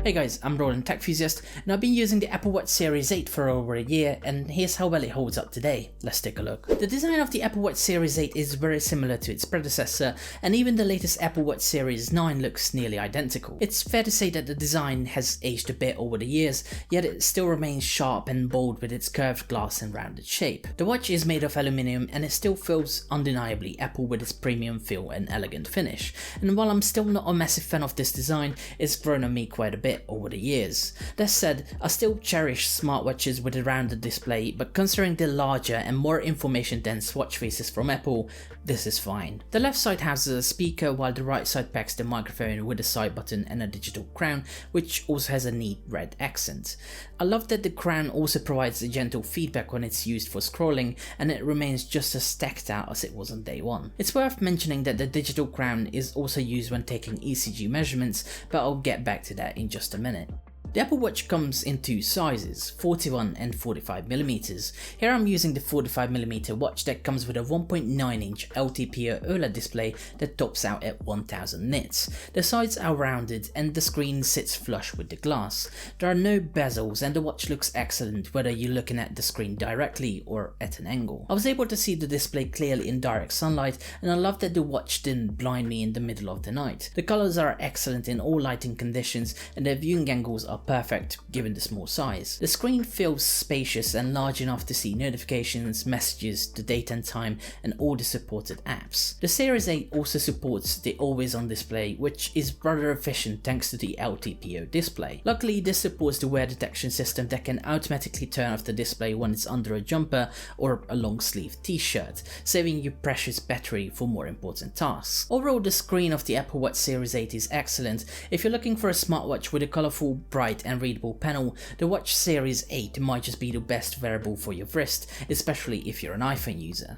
Hey guys, I'm Roland Techusiast, and I've been using the Apple Watch Series 8 for over a year, and here's how well it holds up today. Let's take a look. The design of the Apple Watch Series 8 is very similar to its predecessor, and even the latest Apple Watch Series 9 looks nearly identical. It's fair to say that the design has aged a bit over the years, yet it still remains sharp and bold with its curved glass and rounded shape. The watch is made of aluminium, and it still feels undeniably Apple with its premium feel and elegant finish. And while I'm still not a massive fan of this design, it's grown on me quite a bit over the years. That said, I still cherish smartwatches with a rounded display, but considering the larger and more information dense watch faces from Apple, this is fine. The left side has a speaker while the right side packs the microphone with a side button and a digital crown, which also has a neat red accent. I love that the crown also provides a gentle feedback when it's used for scrolling, and it remains just as stacked out as it was on day one. It's worth mentioning that the digital crown is also used when taking ECG measurements, but I'll get back to that in just a minute. The Apple Watch comes in two sizes, 41 and 45mm. Here I'm using the 45mm watch that comes with a 1.9-inch LTPO OLED display that tops out at 1000 nits. The sides are rounded and the screen sits flush with the glass. There are no bezels and the watch looks excellent whether you're looking at the screen directly or at an angle. I was able to see the display clearly in direct sunlight, and I love that the watch didn't blind me in the middle of the night. The colors are excellent in all lighting conditions, and the viewing angles are perfect given the small size. The screen feels spacious and large enough to see notifications, messages, the date and time, and all the supported apps. The Series 8 also supports the always on display, which is rather efficient thanks to the LTPO display. Luckily, this supports the wear detection system that can automatically turn off the display when it's under a jumper or a long sleeve t-shirt, saving you precious battery for more important tasks. Overall, the screen of the Apple Watch Series 8 is excellent. If you're looking for a smartwatch with a colourful, bright and readable panel, the Watch Series 8 might just be the best wearable for your wrist, especially if you're an iPhone user.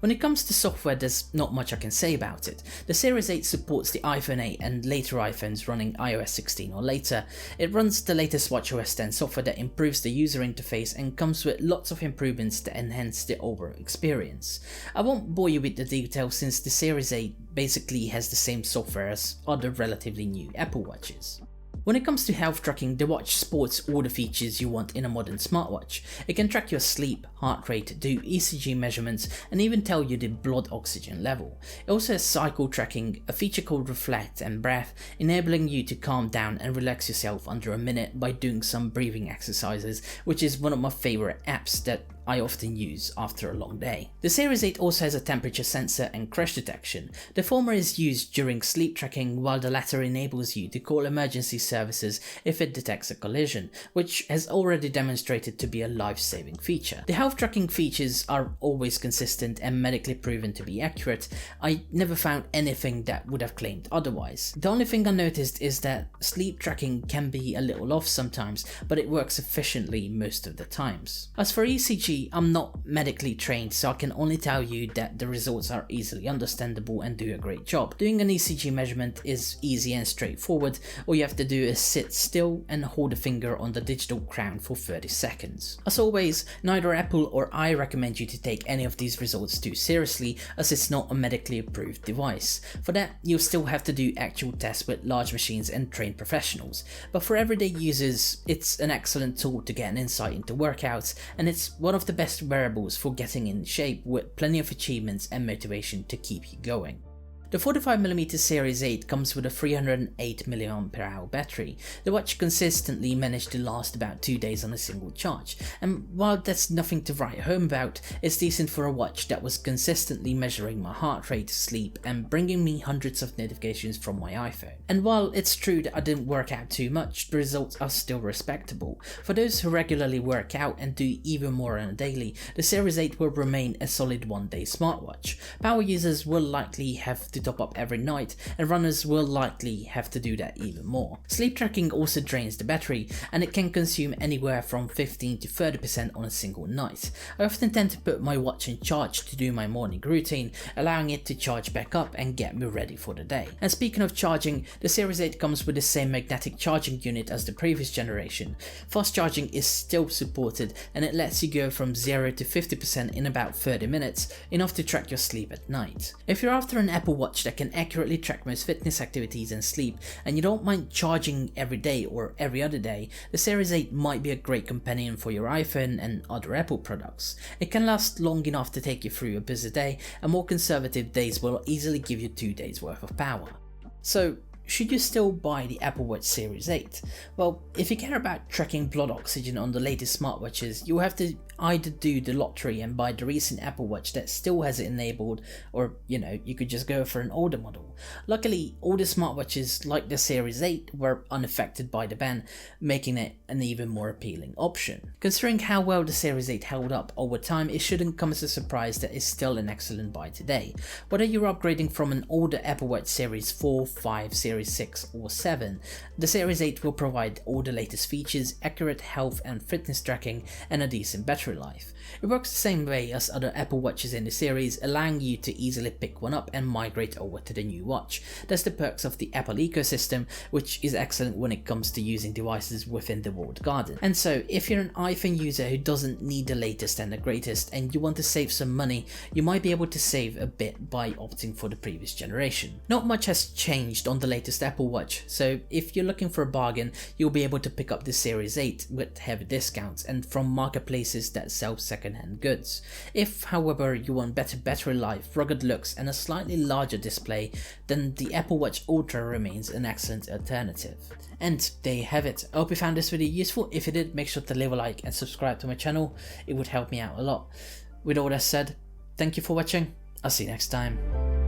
When it comes to software, there's not much I can say about it. The Series 8 supports the iPhone 8 and later iPhones running iOS 16 or later. It runs the latest watchOS 10 software that improves the user interface and comes with lots of improvements that enhance the overall experience. I won't bore you with the details since the Series 8 basically has the same software as other relatively new Apple Watches. When it comes to health tracking, the watch sports all the features you want in a modern smartwatch. It can track your sleep, heart rate, do ECG measurements, and even tell you the blood oxygen level. It also has cycle tracking, a feature called Reflect and Breath, enabling you to calm down and relax yourself under a minute by doing some breathing exercises, which is one of my favorite apps that I often use after a long day. The Series 8 also has a temperature sensor and crash detection. The former is used during sleep tracking, while the latter enables you to call emergency services if it detects a collision, which has already demonstrated to be a life-saving feature. The health tracking features are always consistent and medically proven to be accurate. I never found anything that would have claimed otherwise. The only thing I noticed is that sleep tracking can be a little off sometimes, but it works efficiently most of the times. As for ECG, I'm not medically trained, so I can only tell you that the results are easily understandable and do a great job. Doing an ECG measurement is easy and straightforward. All you have to do is sit still and hold a finger on the digital crown for 30 seconds. As always, neither Apple or I recommend you to take any of these results too seriously, as it's not a medically approved device. For that, you'll still have to do actual tests with large machines and trained professionals. But for everyday users, it's an excellent tool to get an insight into workouts, and it's one of the best wearables for getting in shape with plenty of achievements and motivation to keep you going. The 45mm Series 8 comes with a 308 mAh battery. The watch consistently managed to last about 2 days on a single charge, and while that's nothing to write home about, it's decent for a watch that was consistently measuring my heart rate, sleep, and bringing me hundreds of notifications from my iPhone. And while it's true that I didn't work out too much, the results are still respectable. For those who regularly work out and do even more on a daily, the Series 8 will remain a solid one-day smartwatch. Power users will likely have to top up every night, and runners will likely have to do that even more. Sleep tracking also drains the battery, and it can consume anywhere from 15 to 30% on a single night. I often tend to put my watch in charge to do my morning routine, allowing it to charge back up and get me ready for the day. And speaking of charging, the Series 8 comes with the same magnetic charging unit as the previous generation. Fast charging is still supported, and it lets you go from 0 to 50% in about 30 minutes, enough to track your sleep at night. If you're after an Apple Watch watch that can accurately track most fitness activities and sleep, and you don't mind charging every day or every other day, the Series 8 might be a great companion for your iPhone and other Apple products. It can last long enough to take you through a busy day, and more conservative days will easily give you 2 days worth of power. So, should you still buy the Apple Watch Series 8? Well, if you care about tracking blood oxygen on the latest smartwatches, you'll have to either do the lottery and buy the recent Apple Watch that still has it enabled, or you could just go for an older model. Luckily, older smartwatches like the Series 8 were unaffected by the ban, making it an even more appealing option. Considering how well the Series 8 held up over time, it shouldn't come as a surprise that it's still an excellent buy today. Whether you're upgrading from an older Apple Watch Series 4, 5, Series 6 or 7, the Series 8 will provide all the latest features, accurate health and fitness tracking, and a decent battery life. It works the same way as other Apple Watches in the series, allowing you to easily pick one up and migrate over to the new watch. That's the perks of the Apple ecosystem, which is excellent when it comes to using devices within the walled garden. And so, if you're an iPhone user who doesn't need the latest and the greatest, and you want to save some money, you might be able to save a bit by opting for the previous generation. Not much has changed on the latest Apple Watch, so if you're looking for a bargain, you'll be able to pick up the Series 8 with heavy discounts and from marketplaces that sell second-hand goods. If, however, you want better battery life, rugged looks and a slightly larger display, then the Apple Watch Ultra remains an excellent alternative. And there you have it. I hope you found this video useful. If you did, make sure to leave a like and subscribe to my channel. It would help me out a lot. With all that said, thank you for watching. I'll see you next time.